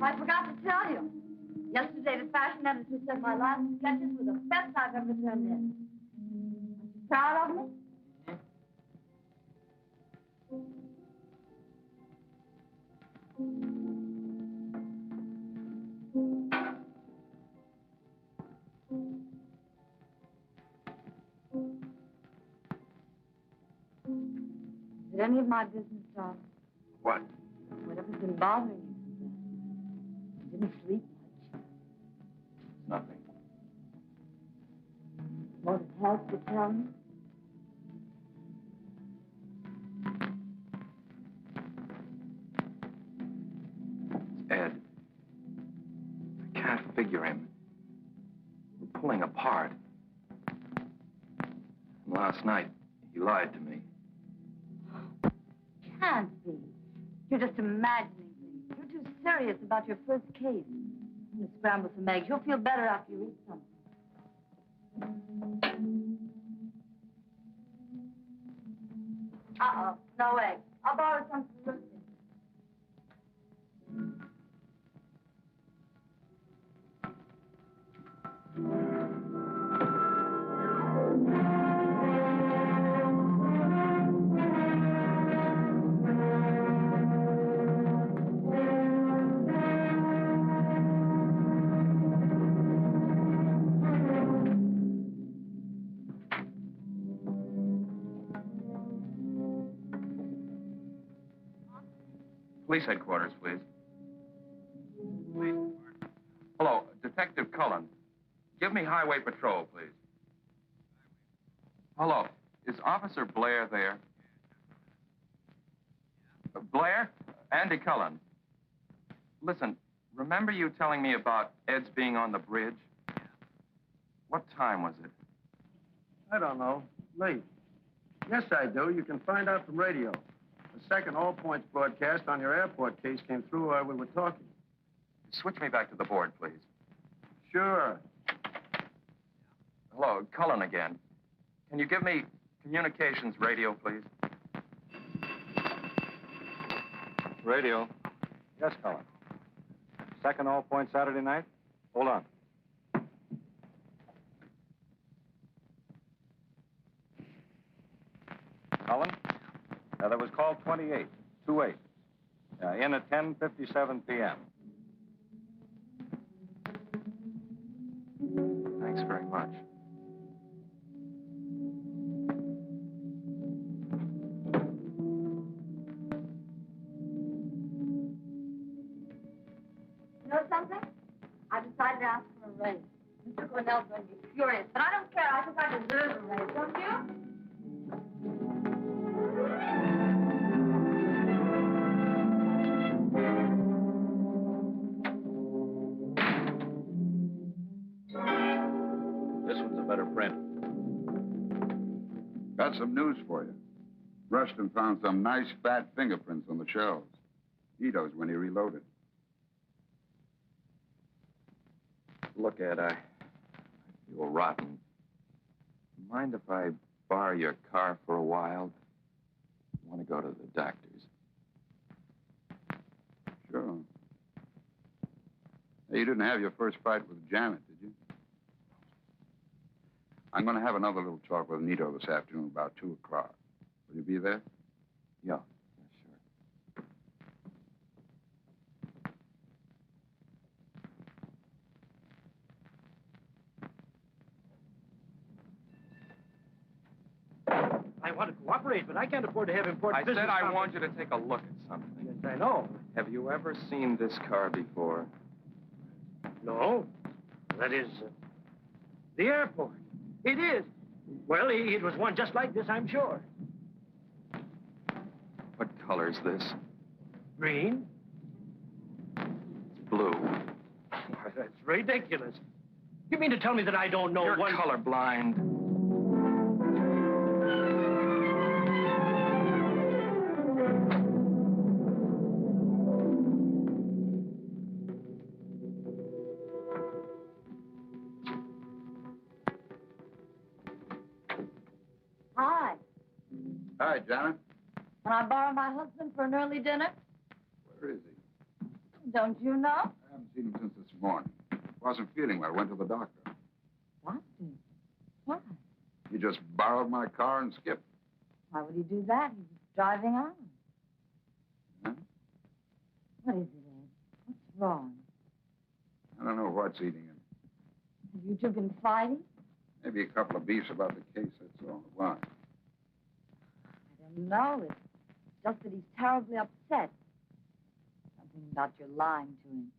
I forgot to tell you. Yesterday, the fashion editor said my last sketches were the best I've ever turned in. Aren't you proud of me? Is it any of my business, darling? What? Whatever's been bothering you? You didn't sleep much. Nothing. Won't it help to tell me? It's Ed. I can't figure him. We're pulling apart. And last night, he lied to me. Can't be. You're just imagining things. You're too serious about your first case. I'm going to scramble some eggs. You'll feel better after you eat some. Uh-oh. No eggs. I'll borrow some from Lucy. Police headquarters, please. Hello, Detective Cullen. Give me highway patrol, please. Hello, is Officer Blair there? Blair? Andy Cullen. Listen, remember you telling me about Ed's being on the bridge? What time was it? I don't know. Late. Yes, I do. You can find out from radio. The second All Points broadcast on your airport case came through while we were talking. Switch me back to the board, please. Sure. Hello, Cullen again. Can you give me communications radio, please? Radio. Yes, Cullen. Second All Point Saturday night? Hold on. Cullen? That was call 28, 28. In at 10:57 p.m. Thanks very much. You know something? I decided to ask for a raise. Mr. Cornell's going to be furious, but I don't care. I think I deserve a raise, don't you? This one's a better print. Got some news for you. Rushton found some nice fat fingerprints on the shelves. He knows when he reloaded. Look, Ed, I feel rotten. Mind if I borrow your car for a while? I want to go to the doctor's. Sure. Hey, you didn't have your first fight with Janet, did you? I'm going to have another little talk with Nito this afternoon about 2 o'clock. Will you be there? Yeah, sure. I want to cooperate, but I can't afford to have important business. I said I want you to take a look at something. Yes, I know. Have you ever seen this car before? No. That is, the airport. It is. Well, it was one just like this, I'm sure. What color's this? Green? It's blue. Why, that's ridiculous. You mean to tell me that I don't know You're one... colorblind. Hi. Hi, Janet. Can I borrow my husband for an early dinner? Where is he? Don't you know? I haven't seen him since this morning. Wasn't feeling well. Went to the doctor. Doctor? Why? He just borrowed my car and skipped. Why would he do that? He was driving on. Huh? What is it, Ed? What's wrong? I don't know what's eating him. Have you two been fighting? Maybe a couple of beefs about the case, that's all. Why? I don't know. It's just that he's terribly upset. Something about your lying to him.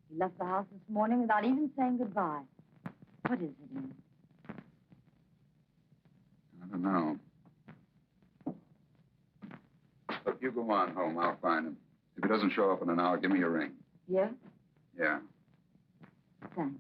He left the house this morning without even saying goodbye. What is it, Ed? I don't know. Look, you go on home. I'll find him. If he doesn't show up in an hour, give me a ring. Yeah? Yeah. Thanks.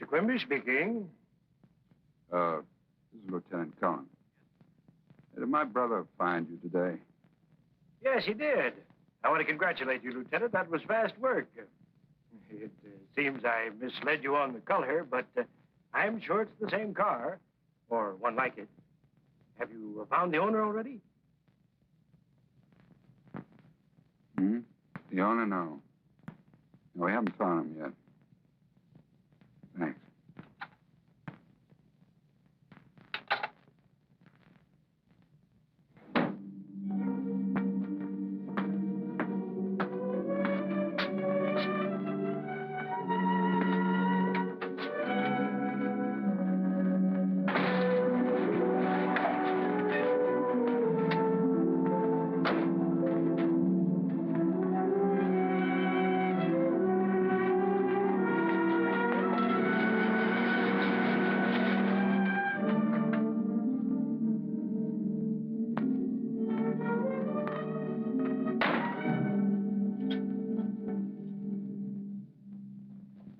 Mr. Quimby speaking. This is Lieutenant Cohen. Did my brother find you today? Yes, he did. I want to congratulate you, Lieutenant. That was fast work. It seems I misled you on the color, but I'm sure it's the same car, or one like it. Have you found the owner already? Hmm? The owner? No. No, we haven't found him yet. Thanks.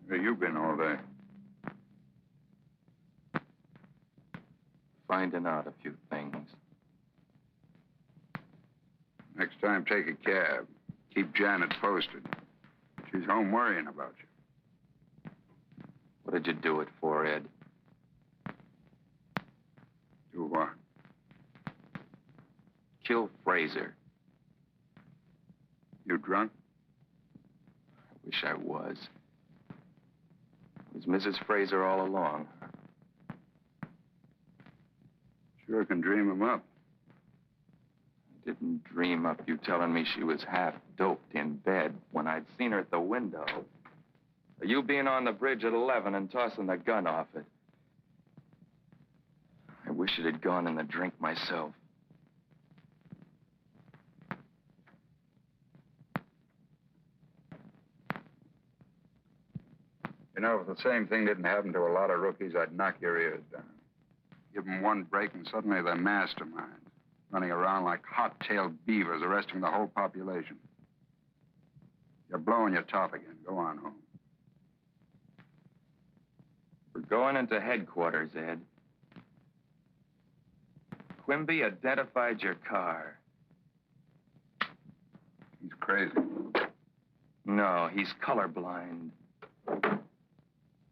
Where you been all day? Finding out a few things. Next time, take a cab. Keep Janet posted. She's home worrying about you. What did you do it for, Ed? Do what? Kill Fraser. You drunk? I wish I was. It was Mrs. Fraser all along. Sure can dream him up. I didn't dream up you telling me she was half doped in bed when I'd seen her at the window. Or you being on the bridge at 11 and tossing the gun off it. I wish it had gone in the drink myself. You know, if the same thing didn't happen to a lot of rookies, I'd knock your ears down. Give them one break, and suddenly they're masterminds, running around like hot-tailed beavers, arresting the whole population. You're blowing your top again. Go on home. We're going into headquarters, Ed. Quimby identified your car. He's crazy. No, he's colorblind.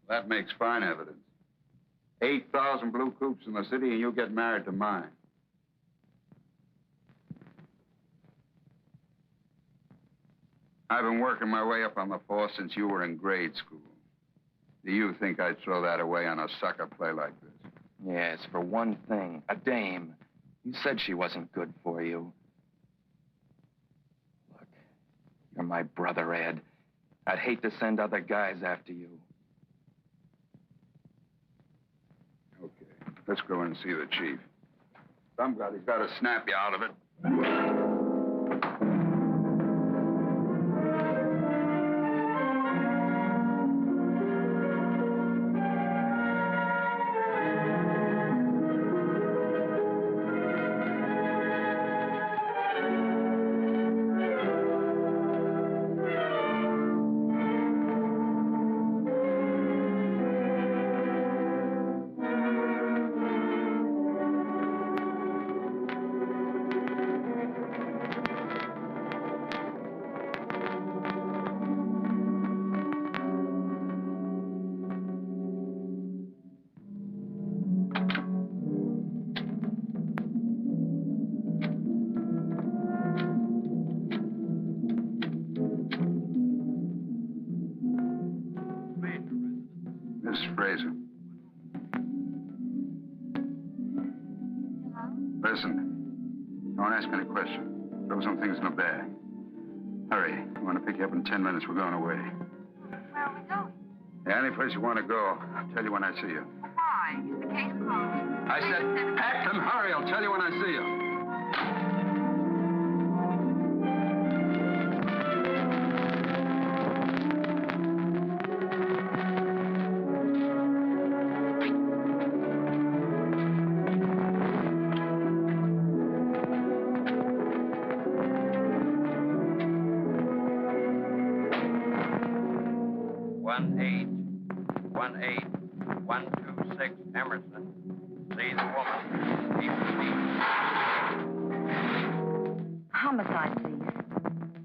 That makes fine evidence. 8,000 blue coupes in the city, and you get married to mine. I've been working my way up on the force since you were in grade school. Do you think I'd throw that away on a sucker play like this? Yes, for one thing, a dame. You said she wasn't good for you. Look, You're my brother, Ed. I'd hate to send other guys after you. Okay, let's go in and see the chief. Somebody's got to snap you out of it. Fraser. Listen, don't ask any questions. Throw some things in a bag. Hurry. I want to pick you up in 10 minutes. We're going away. Where are we going? Yeah, any place you want to go. I'll tell you when I see you. Why? Is the case closed? I said, act and hurry. I'll tell you when I see you. Homicide, please.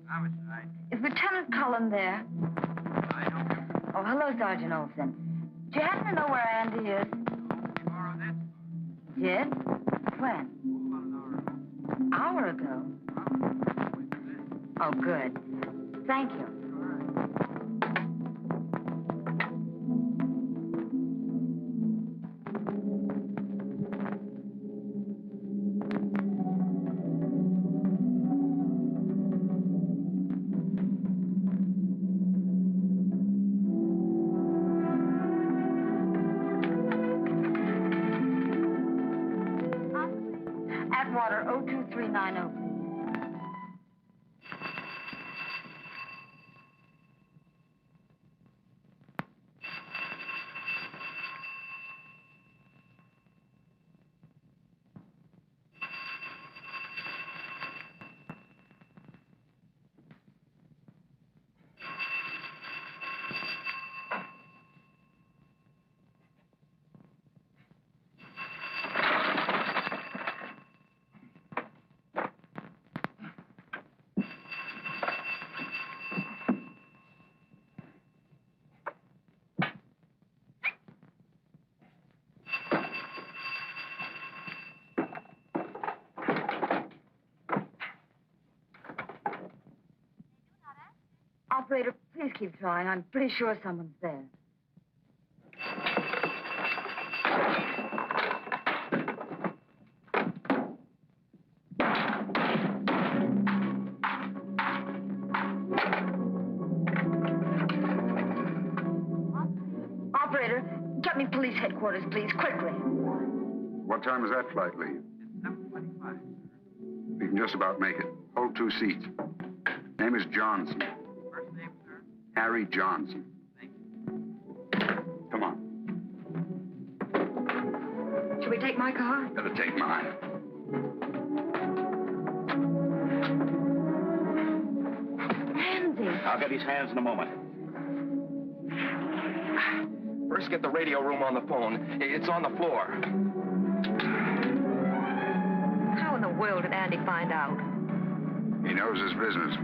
Homicide? Is Lieutenant Cullen there? I don't know. Oh, hello, Sergeant Olson. Do you happen to know where Andy is? Tomorrow, that's He did? When? about an hour ago. Hour ago. Oh, good. Thank you. Atwater 02390, please. Operator, please keep trying. I'm pretty sure someone's there. Operator, get me police headquarters, please, quickly. What time does that flight leave? It's 7:25. We can just about make it. Hold 2 seats. Name is Johnson. First name, sir? Harry Johnson. Thank you. Come on. Should we take my car? Better take mine. Andy. I'll get his hands in a moment. First, get the radio room on the phone. It's on the floor. How in the world did Andy find out? He knows his business.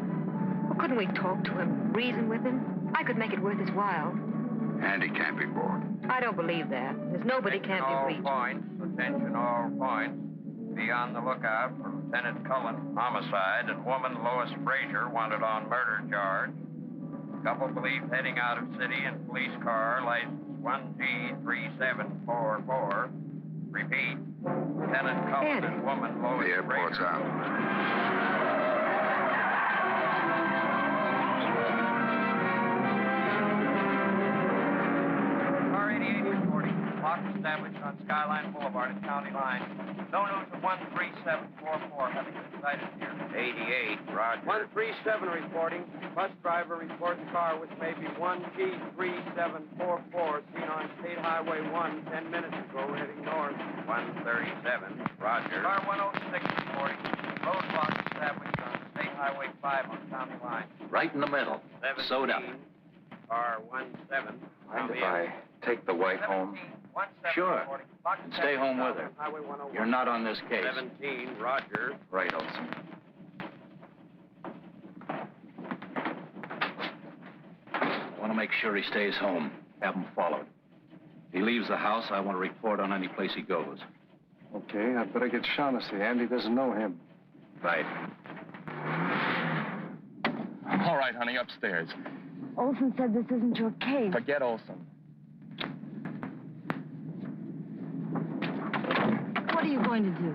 Well, couldn't we talk to him, reason with him? I could make it worth his while. Andy can't be bought. I don't believe that. There's nobody Attention can't all be reached. points. Attention all points. Be on the lookout for Lieutenant Cullen, homicide, and woman Lois Frazier wanted on murder charge. Couple believed heading out of city in police car, license 1G3744. Repeat. Lieutenant Cullen and woman Lois The airport's Frazier. out. established on Skyline Boulevard at County Line. No news of 13744 having been sighted here. 88, Roger. 137 reporting. Bus driver reports car with maybe 1G3744 seen on State Highway 1 10 minutes ago heading north. 137, Roger. Car 106 reporting. Roadblock established on State Highway 5 on County Line. Right in the middle. 17, Sewed up. Car 17. Mind if I take the wife home? Sure. And stay home with her. Highway 101. You're not on this case. 17, Roger. Right, Olson. I want to make sure he stays home. Have him followed. If he leaves the house, I want to report on any place he goes. Okay, I'd better get Shaughnessy. Andy doesn't know him. Right. All right, honey, upstairs. Olson said this isn't your case. Forget Olson. What are you going to do?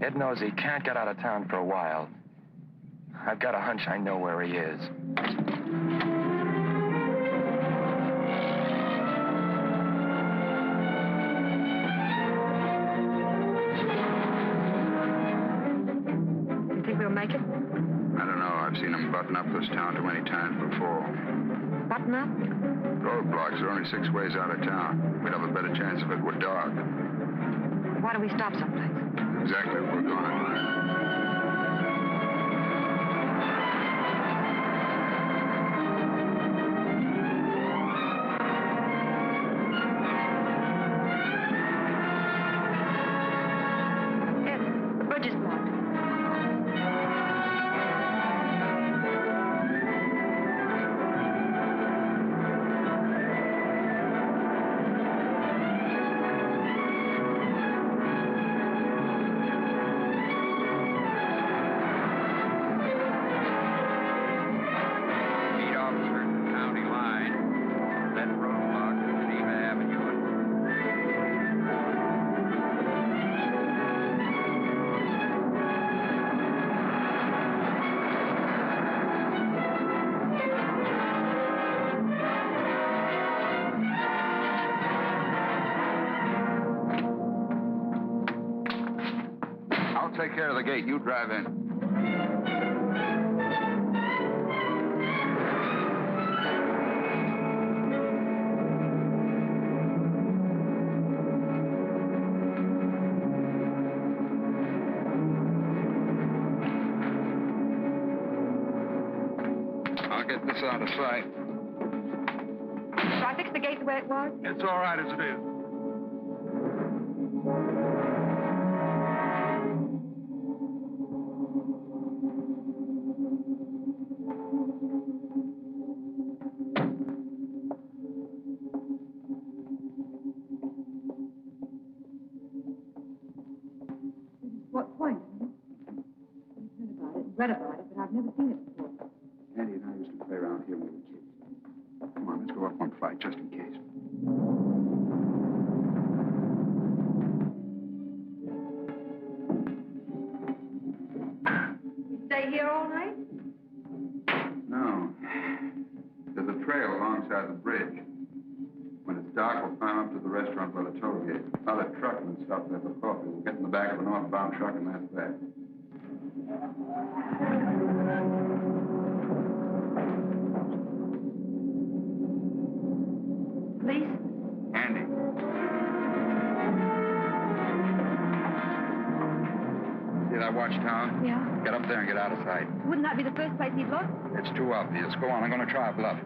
Ed knows he can't get out of town for a while. I've got a hunch I know where he is. You think we'll make it? I don't know. I've seen them button up this town too many times before. Button up? Roadblocks are only 6 ways out of town. We'd have a better chance if it were dark. Why don't we stop someplace? Exactly what we're going to do. Ed, the bridge is blocked. Lead officer to County Line. Set roadblock at Geneva Avenue. I'll take care of the gate. You drive in. I'll get this out of sight. Shall I fix the gate the way it was? It's all right as it is. What point? I've heard about it, read about it, but I've never seen it before. Andy and I used to play around here when we were kids. Come on, let's go up one flight just in case. You stay here all night? No. There's a trail alongside the bridge. When it's dark, we'll climb up to the restaurant by the toll gate. Other truckmen stop there for coffee. We'll get in the back of a northbound truck, and that's that. Police? Andy. See that watchtower? Yeah. Get up there and get out of sight. Wouldn't that be the first place he'd look? It's too obvious. Go on, I'm going to try a bluff.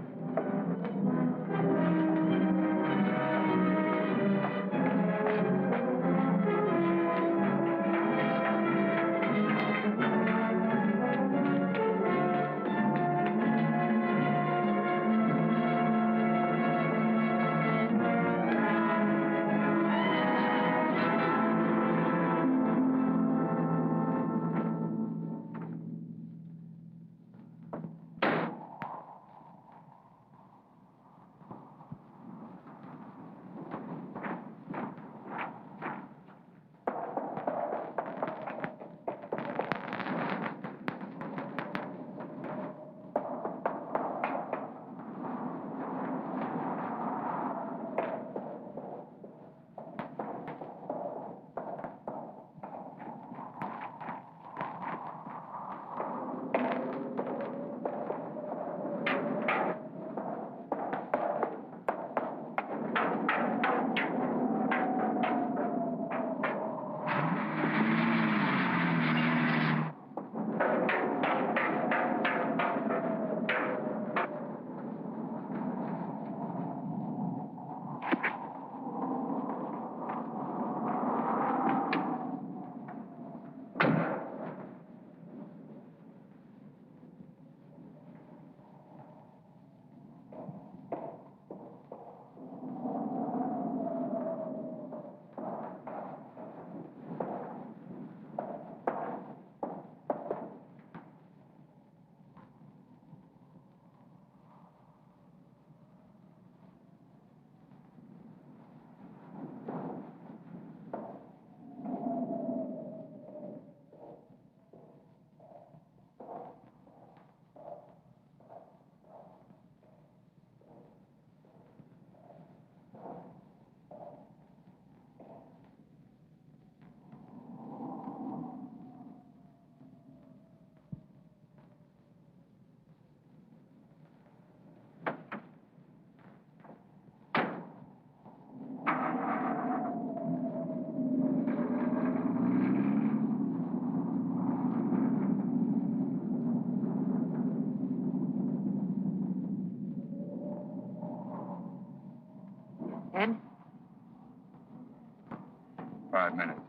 Ed? 5 minutes.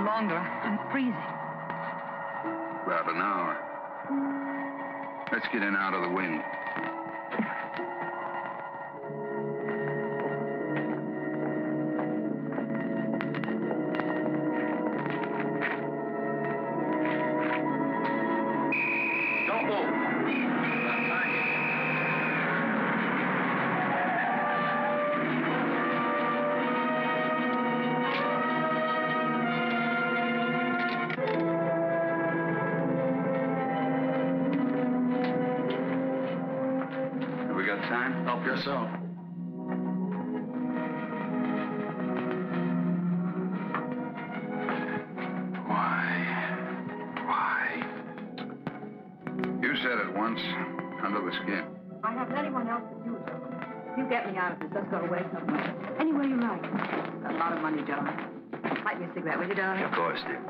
Longer. I'm freezing. About an hour. Let's get in out of the wind. Don't move. Time? Help yourself. Why? You said it once, under the skin. I haven't anyone else but you, Joe. You get me out of this. Let's go away somewhere. Anywhere you like. Got a lot of money, John. Light me a cigarette, will you, darling? Of course, dear.